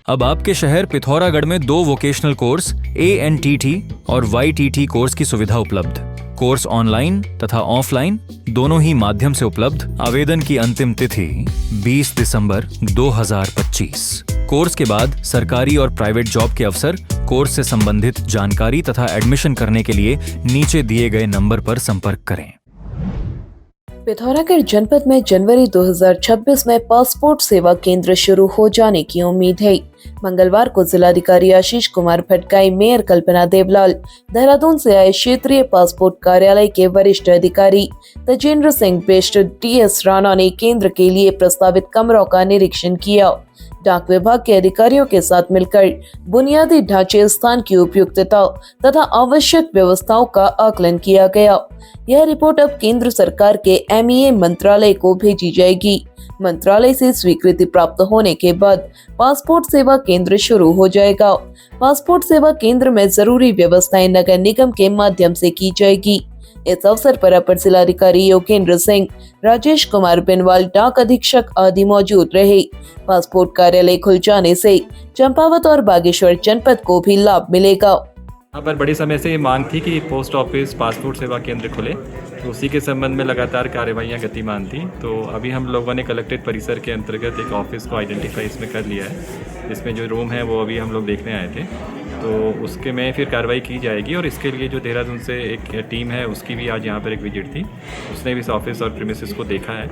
अब आपके शहर पिथौरागढ़ में 2 वोकेशनल कोर्स ANTT और YTT कोर्स की सुविधा उपलब्ध। कोर्स ऑनलाइन तथा ऑफलाइन दोनों ही माध्यम से उपलब्ध। आवेदन की अंतिम तिथि 20 दिसंबर 2025। कोर्स के बाद सरकारी और प्राइवेट जॉब के अवसर, कोर्स से संबंधित जानकारी तथा एडमिशन करने के लिए नीचे दिए गए नंबर पर संपर्क करें। पिथौरागढ़ जनपद में जनवरी 2026 में पासपोर्ट सेवा केंद्र शुरू हो जाने की उम्मीद है। मंगलवार को जिलाधिकारी आशीष कुमार भटगाई, मेयर कल्पना देवलाल, देहरादून से आए क्षेत्रीय पासपोर्ट कार्यालय के वरिष्ठ अधिकारी तजेंद्र सिंह बेस्ट, DS राणा ने केंद्र के लिए प्रस्तावित कमरों का निरीक्षण किया। डाक विभाग के अधिकारियों के साथ मिलकर बुनियादी ढांचे, स्थान की उपयुक्तता तथा आवश्यक व्यवस्थाओं का आकलन किया गया। यह रिपोर्ट अब केंद्र सरकार के MEA मंत्रालय को भेजी जाएगी। मंत्रालय से स्वीकृति प्राप्त होने के बाद पासपोर्ट सेवा केंद्र शुरू हो जाएगा। पासपोर्ट सेवा केंद्र में जरूरी व्यवस्थाएं नगर निगम के माध्यम से की जाएगी। इस अवसर पर अपर जिलाधिकारी योगेंद्र सिंह, राजेश कुमार बिनवाल, डाक अधीक्षक आदि मौजूद रहे। पासपोर्ट कार्यालय खुल जाने से चंपावत और बागेश्वर जनपद को भी लाभ मिलेगा। यहाँ पर बड़ी समय से ये मांग थी कि पोस्ट ऑफिस पासपोर्ट सेवा केंद्र खुले, तो उसी के संबंध में लगातार कार्यवाहियाँ गतिमान थी। तो अभी हम लोगों ने कलेक्ट्रेट परिसर के अंतर्गत एक ऑफिस को आइडेंटिफाई इसमें कर लिया है। इसमें जो रूम है वो अभी हम लोग देखने आए थे, तो उसके में फिर कार्रवाई की जाएगी। और इसके लिए जो देहरादून से एक टीम है उसकी भी आज यहाँ पर एक विजिट थी, उसने भी इस ऑफिस और प्रीमिसेस को देखा है।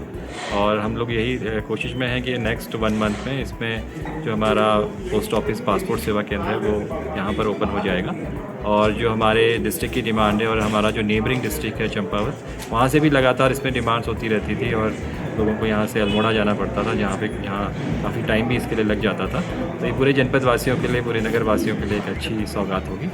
और हम लोग यही कोशिश में हैं कि नेक्स्ट 1 मंथ में इसमें जो हमारा पोस्ट ऑफिस पासपोर्ट सेवा केंद्र है वो यहाँ पर ओपन हो जाएगा। और जो हमारे डिस्ट्रिक्ट की डिमांड है और हमारा जो नेबरिंग डिस्ट्रिक्ट है चंपावत, वहाँ से भी लगातार इसमें डिमांड्स होती रहती थी और लोगों को यहाँ से अल्मोड़ा जाना पड़ता था, जहाँ काफ़ी टाइम भी इसके लिए लग जाता था। तो ये पूरे जनपद वासियों के लिए, पूरे नगर वासियों के लिए एक अच्छी सौगात होगी।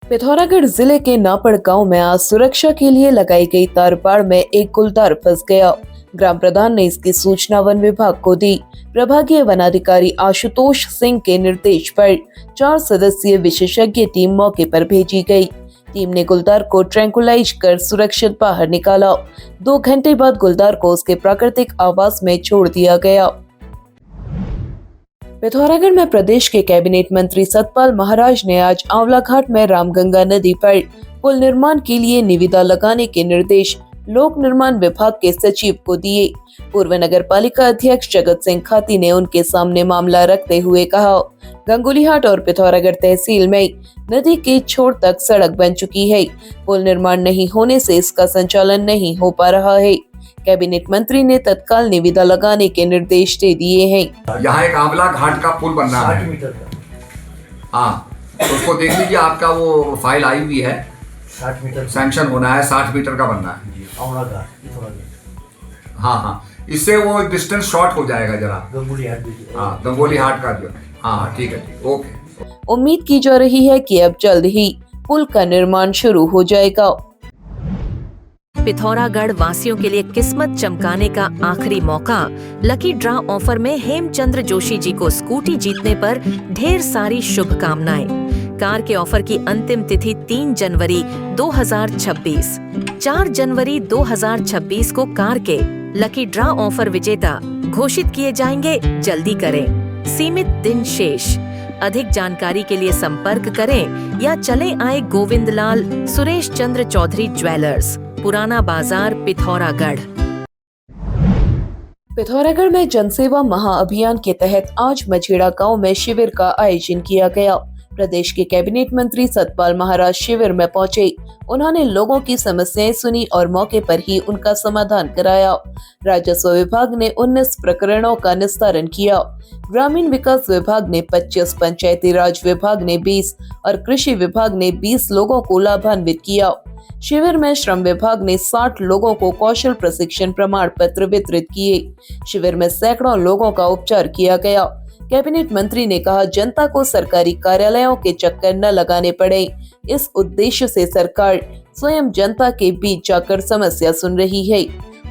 पिथौरागढ़ जिले के नापड़ गांव में आज सुरक्षा के लिए लगाई गई तारपाड़ में एक गुलदार फंस गया। ग्राम प्रधान ने इसकी सूचना वन विभाग को दी। प्रभागीय वनाधिकारी आशुतोष सिंह के निर्देश पर 4 सदस्यीय विशेषज्ञ टीम मौके पर भेजी गई। टीम ने गुलदार को ट्रैंकुलाइज कर सुरक्षित बाहर निकाला। 2 घंटे बाद गुलदार को उसके प्राकृतिक आवास में छोड़ दिया गया। पिथौरागढ़ में प्रदेश के कैबिनेट मंत्री सतपाल महाराज ने आज आंवला घाट में रामगंगा नदी पर पुल निर्माण के लिए निविदा लगाने के निर्देश लोक निर्माण विभाग के सचिव को दिए। पूर्व नगर पालिका अध्यक्ष जगत सिंह खाती ने उनके सामने मामला रखते हुए कहा, गंगोलीहाट और पिथौरागढ़ तहसील में नदी के छोर तक सड़क बन चुकी है। पुल निर्माण नहीं होने से इसका संचालन नहीं हो पा रहा है। कैबिनेट मंत्री ने तत्काल निविदा लगाने के निर्देश दे दिए हैं। यहाँ एक आंवला घाट का पुल बनना है 60 मीटर का। हाँ, उसको देख लीजिए, आपका वो फाइल आई हुई है। 60 मीटर सैंक्शन होना है, 60 मीटर का बनना है। आंवला घाट, पिथौरागढ़। हाँ, इससे वो डिस्टेंस शॉर्ट हो जाएगा जरा। गंगोलीहाट भी। हाँ, गंगोलीहाट का जो। हाँ, ठीक है, ओके। उम्मीद की जा रही है कि अब जल्द ही पुल का निर्माण शुरू हो जाएगा। पिथौरागढ़ वासियों के लिए किस्मत चमकाने का आखिरी मौका। लकी ड्रा ऑफर में हेमचंद्र जोशी जी को स्कूटी जीतने पर ढेर सारी शुभकामनाएं। कार के ऑफर की अंतिम तिथि 3 जनवरी 2026। 4 जनवरी 2026 को कार के लकी ड्रा ऑफर विजेता घोषित किए जाएंगे। जल्दी करें, सीमित दिन शेष। अधिक जानकारी के लिए संपर्क करें या चले आए गोविंदलाल सुरेश चंद्र चौधरी ज्वेलर्स, पुराना बाजार, पिथौरागढ़। पिथौरागढ़ में जनसेवा महाअभियान के तहत आज मझेड़ा गांव में शिविर का आयोजन किया गया। प्रदेश के कैबिनेट मंत्री सतपाल महाराज शिविर में पहुंचे। उन्होंने लोगों की समस्याएं सुनी और मौके पर ही उनका समाधान कराया। राजस्व विभाग ने 19 प्रकरणों का निस्तारण किया। ग्रामीण विकास विभाग ने 25, पंचायती राज विभाग ने 20 और कृषि विभाग ने 20 लोगों को लाभान्वित किया। शिविर में श्रम विभाग ने 60 लोगों को कौशल प्रशिक्षण प्रमाण पत्र वितरित किए। शिविर में सैकड़ों लोगों का उपचार किया गया। कैबिनेट मंत्री ने कहा, जनता को सरकारी कार्यालयों के चक्कर न लगाने पड़े। इस उद्देश्य से सरकार स्वयं जनता के बीच जाकर समस्या सुन रही है।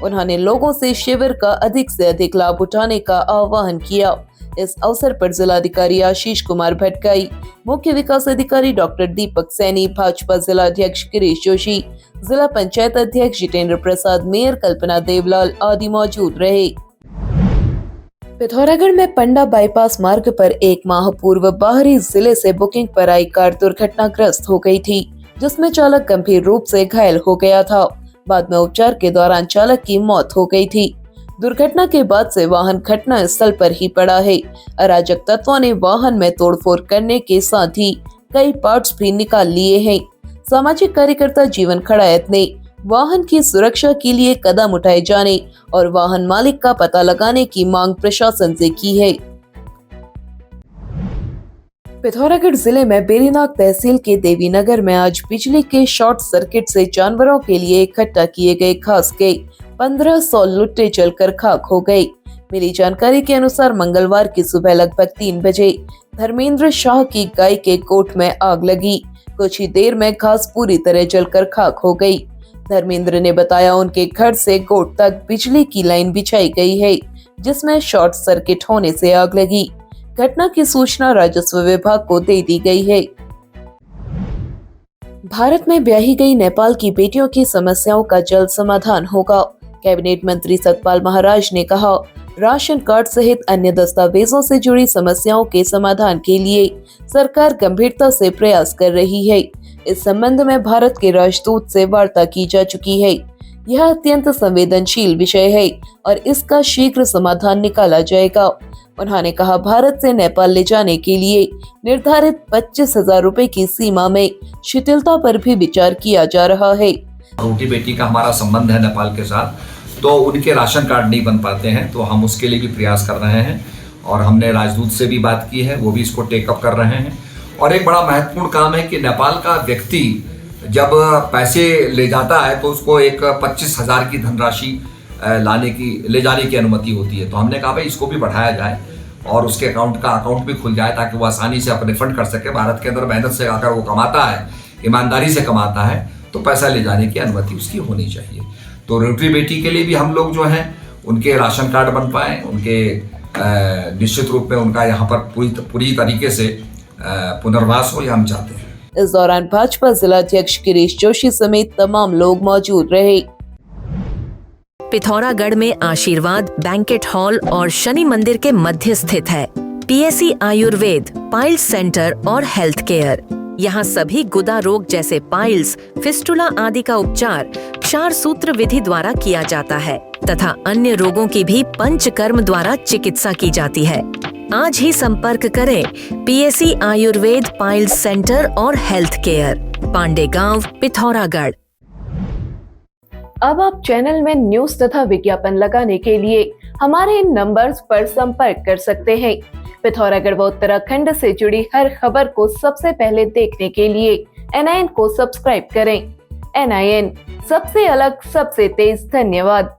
उन्होंने लोगों से शिविर का अधिक से अधिक लाभ उठाने का आह्वान किया। इस अवसर पर जिलाधिकारी आशीष कुमार भटगाई, मुख्य विकास अधिकारी डॉक्टर दीपक सैनी, भाजपा जिला अध्यक्ष गिरीश जोशी, जिला पंचायत अध्यक्ष जितेंद्र प्रसाद, मेयर कल्पना देवलाल आदि मौजूद रहे। पिथौरागढ़ में पंडा बाईपास मार्ग पर 1 माह पूर्व बाहरी जिले से बुकिंग पर आई कार दुर्घटनाग्रस्त हो गई थी, जिसमें चालक गंभीर रूप से घायल हो गया था। बाद में उपचार के दौरान चालक की मौत हो गई थी। दुर्घटना के बाद से वाहन घटना स्थल पर ही पड़ा है। अराजक तत्वों ने वाहन में तोड़फोड़ करने के साथ ही कई पार्ट्स भी निकाल लिए हैं। सामाजिक कार्यकर्ता जीवन खड़ायत ने वाहन की सुरक्षा के लिए कदम उठाए जाने और वाहन मालिक का पता लगाने की मांग प्रशासन से की है। पिथौरागढ़ जिले में बेरीनाग तहसील के देवीनगर में आज बिजली के शॉर्ट सर्किट से जानवरों के लिए इकट्ठा किए गए घास के 1500 लुट्टे जलकर खाक हो गए। मिली जानकारी के अनुसार मंगलवार की सुबह लगभग 3 बजे धर्मेंद्र शाह की गाय के गोठ में आग लगी। कुछ ही देर में घास पूरी तरह जलकर खाक हो गई। धर्मेंद्र ने बताया उनके घर से गोठ तक बिजली की लाइन बिछाई गई है, जिसमें शॉर्ट सर्किट होने से आग लगी। घटना की सूचना राजस्व विभाग को दे दी गई है। भारत में ब्याही गई नेपाल की बेटियों की समस्याओं का जल्द समाधान होगा। कैबिनेट मंत्री सतपाल महाराज ने कहा, राशन कार्ड सहित अन्य दस्तावेजों से जुड़ी समस्याओं के समाधान के लिए सरकार गंभीरता से प्रयास कर रही है। इस संबंध में भारत के राजदूत से वार्ता की जा चुकी है। यह अत्यंत संवेदनशील विषय है और इसका शीघ्र समाधान निकाला जाएगा। उन्होंने कहा, भारत से नेपाल ले जाने के लिए निर्धारित 25,000 रुपए की सीमा में शिथिलता पर भी विचार किया जा रहा है। रोटी बेटी का हमारा संबंध है नेपाल के साथ, तो उनके राशन कार्ड नहीं बन पाते हैं, तो हम उसके लिए भी प्रयास कर रहे हैं और हमने राजदूत से भी बात की है, वो भी इसको टेकअप कर रहे हैं। और एक बड़ा महत्वपूर्ण काम है कि नेपाल का व्यक्ति जब पैसे ले जाता है तो उसको एक 25,000 की धनराशि ले जाने की अनुमति होती है। तो हमने कहा भाई इसको भी बढ़ाया जाए और उसके अकाउंट भी खुल जाए ताकि वो आसानी से अपने फंड कर सके। भारत के अंदर मेहनत से अगर वो कमाता है, ईमानदारी से कमाता है, तो पैसा ले जाने की अनुमति उसकी होनी चाहिए। तो रोटरी बेटी के लिए भी हम लोग जो हैं उनके राशन कार्ड बन पाए, उनके निश्चित रूप में उनका यहाँ पर पूरी तरीके से पुनर्वास हो, यह हम चाहते हैं। इस दौरान भाजपा जिलाध्यक्ष गिरीश जोशी समेत तमाम लोग मौजूद रहे। पिथौरागढ़ में आशीर्वाद बैंकेट हॉल और शनि मंदिर के मध्य स्थित है पीएससी आयुर्वेद, पाइल्स सेंटर और हेल्थ केयर। यहाँ सभी गुदा रोग जैसे पाइल्स, फिस्टुला आदि का उपचार क्षार सूत्र विधि द्वारा किया जाता है तथा अन्य रोगों की भी पंचकर्म द्वारा चिकित्सा की जाती है। आज ही संपर्क करें पीएससी आयुर्वेद, पाइल्स सेंटर और हेल्थ केयर, पांडे गांव, पिथौरागढ़। अब आप चैनल में न्यूज तथा विज्ञापन लगाने के लिए हमारे इन नंबर्स पर संपर्क कर सकते हैं। पिथौरागढ़ व उत्तराखंड से जुड़ी हर खबर को सबसे पहले देखने के लिए NIN को सब्सक्राइब करें। NIN, सबसे अलग, सबसे तेज। धन्यवाद।